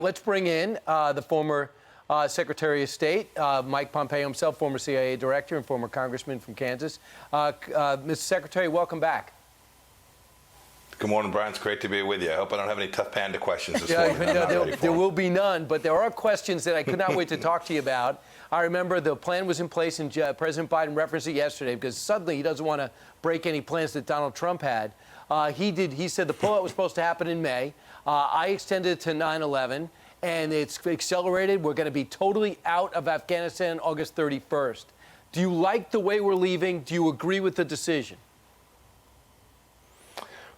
Let's bring in the former Secretary of State, Mike Pompeo himself, former CIA director and former congressman from Kansas. Mr. Secretary, welcome back. Good morning, Brian. It's great to be with you. I hope I don't have any tough panda questions this morning. There will be none, but there are questions that I could not wait to talk to you about. I remember the plan was in place, and President Biden referenced it yesterday because suddenly he doesn't want to break any plans that Donald Trump had. He said the pullout was supposed to happen in May. I extended it to 9/11, and it's accelerated. We're going to be totally out of Afghanistan August 31st. Do you like the way we're leaving? Do you agree with the decision?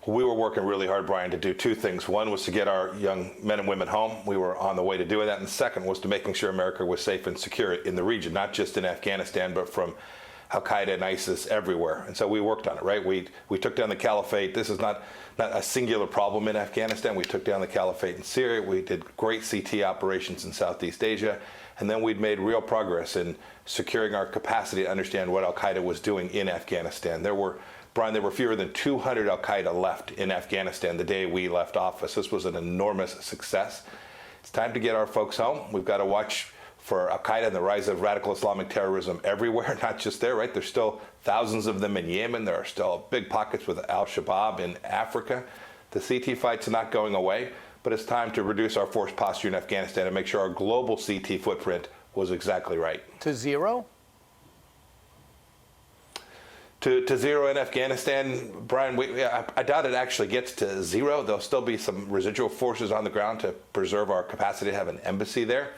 We were working really hard, Brian, to do two things. One was to get our young men and women home. We were on the way to doing that. And the second was to making sure America was safe and secure in the region, not just in Afghanistan, but from Al-Qaeda and ISIS everywhere. And so we worked on it, right? We took down the caliphate. This is not a singular problem in Afghanistan. We took down the caliphate in Syria. We did great CT operations in Southeast Asia. And then we'd made real progress in securing our capacity to understand what Al-Qaeda was doing in Afghanistan. There were fewer than 200 Al-Qaeda left in Afghanistan the day we left office. This was an enormous success. It's time to get our folks home. We've got to watch for Al-Qaeda and the rise of radical Islamic terrorism everywhere, not just there, right? There's still thousands of them in Yemen. There are still big pockets with Al-Shabaab in Africa. The CT fight's not going away, but it's time to reduce our force posture in Afghanistan and make sure our global CT footprint was exactly right. To zero? To zero in Afghanistan, Brian, I doubt it actually gets to zero. There'll still be some residual forces on the ground to preserve our capacity to have an embassy there.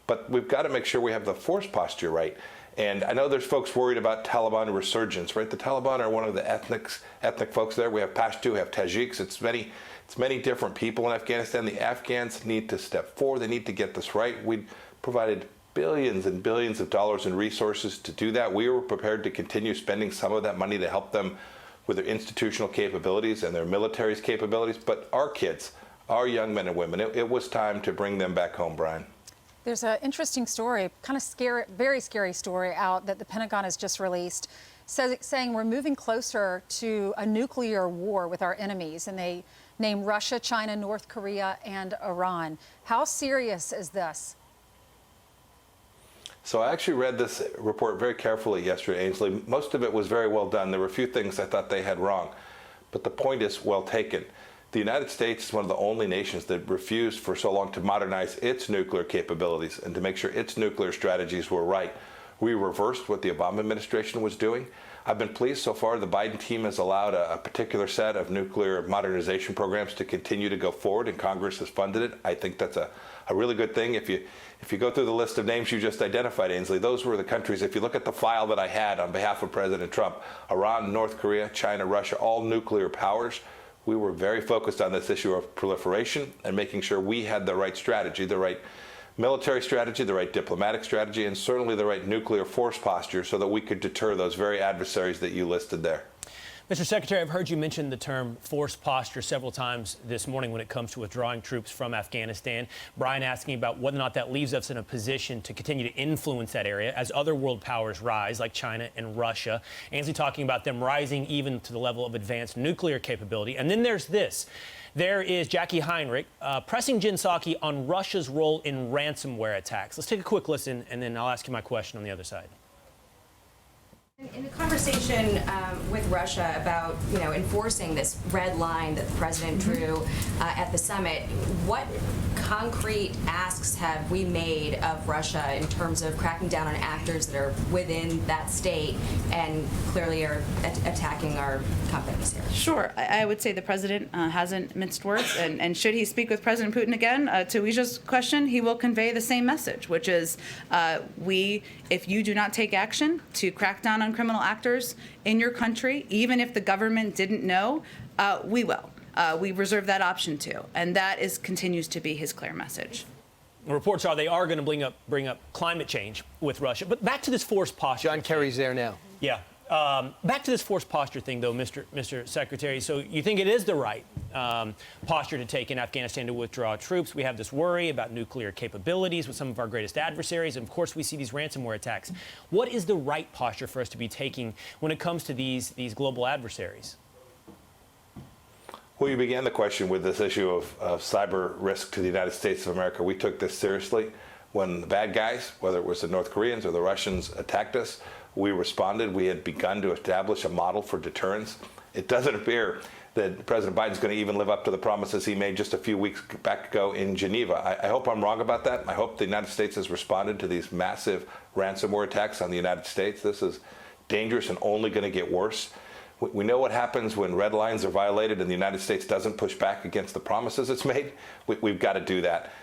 But we've got to make sure we have the force posture right. And I know there's folks worried about Taliban resurgence, right? The Taliban are one of the ethnic folks there. We have Pashto, we have Tajiks. It's many different people in Afghanistan. The Afghans need to step forward. They need to get this right. We provided billions and billions of dollars in resources to do that. We were prepared to continue spending some of that money to help them with their institutional capabilities and their military's capabilities. But our kids, our young men and women, it was time to bring them back home, Brian. There's an interesting story, kind of scary, very scary story out that the Pentagon has just released, saying we're moving closer to a nuclear war with our enemies, and they name Russia, China, North Korea, and Iran. How serious is this? So I actually read this report very carefully yesterday, Ainsley. Most of it was very well done. There were a few things I thought they had wrong, but the point is well taken. The United States is one of the only nations that refused for so long to modernize its nuclear capabilities and to make sure its nuclear strategies were right. We reversed what the Obama administration was doing. I've been pleased so far. The Biden team has allowed a particular set of nuclear modernization programs to continue to go forward, and Congress has funded it. I think that's a really good thing. If you go through the list of names you just identified, Ainsley, those were the countries, if you look at the file that I had on behalf of President Trump, Iran, North Korea, China, Russia, all nuclear powers. We were very focused on this issue of proliferation and making sure we had the right strategy, the right military strategy, the right diplomatic strategy, and certainly the right nuclear force posture so that we could deter those very adversaries that you listed there. Mr. Secretary, I've heard you mention the term force posture several times this morning when it comes to withdrawing troops from Afghanistan. Brian asking about whether or not that leaves us in a position to continue to influence that area as other world powers rise, like China and Russia. Ainsley talking about them rising even to the level of advanced nuclear capability. And then there's this. There is Jackie Heinrich pressing Jen Psaki on Russia's role in ransomware attacks. Let's take a quick listen, and then I'll ask you my question on the other side. In the conversation with Russia about, enforcing this red line that the president drew at the summit, what concrete asks have we made of Russia in terms of cracking down on actors that are within that state and clearly are attacking our companies here? Sure. I would say the president hasn't minced words, and should he speak with President Putin again, to Wisha's question, he will convey the same message, which is if you do not take action to crack down on criminal actors in your country, even if the government didn't know, we will. We reserve that option too, and that continues to be his clear message. Reports are they are going to bring up climate change with Russia. But back to this force posture. John Kerry's there now. Yeah. Back to this force posture thing, though, Mr. Secretary. So you think it is the right posture to take in Afghanistan to withdraw troops? We have this worry about nuclear capabilities with some of our greatest adversaries. And, of course, we see these ransomware attacks. What is the right posture for us to be taking when it comes to these global adversaries? Well, you began the question with this issue of cyber risk to the United States of America. We took this seriously. When the bad guys, whether it was the North Koreans or the Russians, attacked us, we responded. We had begun to establish a model for deterrence. It doesn't appear that President Biden's going to even live up to the promises he made just a few weeks back ago in Geneva. I hope I'm wrong about that. I hope the United States has responded to these massive ransomware attacks on the United States. This is dangerous and only going to get worse. We know what happens when red lines are violated and the United States doesn't push back against the promises it's made. We've got to do that.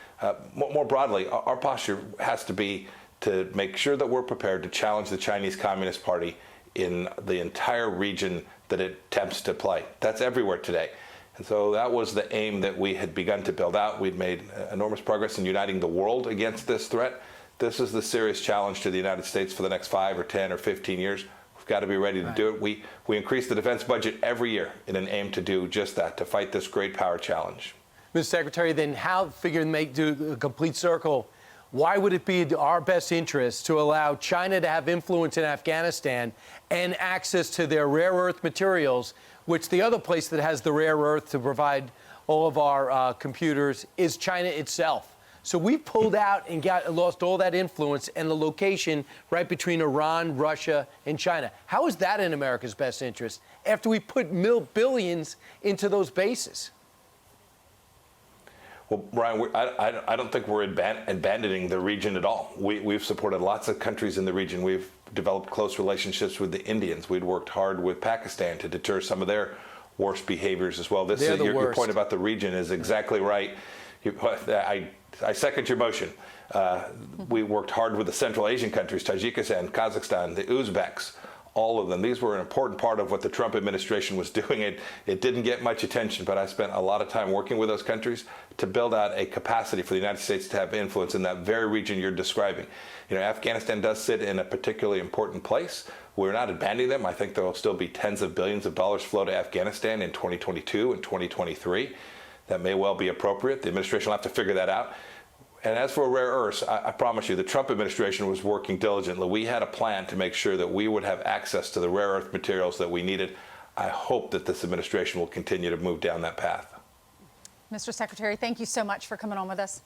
More broadly, our posture has to be to make sure that we're prepared to challenge the Chinese Communist Party in the entire region that it attempts to play. That's everywhere today. And so that was the aim that we had begun to build out. We'd made enormous progress in uniting the world against this threat. This is the serious challenge to the United States for the next 5 or 10 or 15 years. We've got to be ready to do it. We increase the defense budget every year in an aim to do just that, to fight this great power challenge. Mr. Secretary, then how, do a complete circle, why would it be our best interest to allow China to have influence in Afghanistan and access to their rare earth materials, which the other place that has the rare earth to provide all of our computers is China itself? So we pulled out and lost all that influence and the location right between Iran, Russia, and China. How is that in America's best interest after we put billions into those bases? Well, Brian, I don't think we're abandoning the region at all. We've supported lots of countries in the region. We've developed close relationships with the Indians. We'd worked hard with Pakistan to deter some of their worst behaviors as well. Your point about the region is exactly right. I second your motion. We worked hard with the Central Asian countries, Tajikistan, Kazakhstan, the Uzbeks, all of them. These were an important part of what the Trump administration was doing. It didn't get much attention, but I spent a lot of time working with those countries to build out a capacity for the United States to have influence in that very region you're describing. You know, Afghanistan does sit in a particularly important place. We're not abandoning them. I think there will still be tens of billions of dollars flow to Afghanistan in 2022 and 2023. That may well be appropriate. The administration will have to figure that out. And as for rare earths, I promise you, the Trump administration was working diligently. We had a plan to make sure that we would have access to the rare earth materials that we needed. I hope that this administration will continue to move down that path. Mr. Secretary, thank you so much for coming on with us.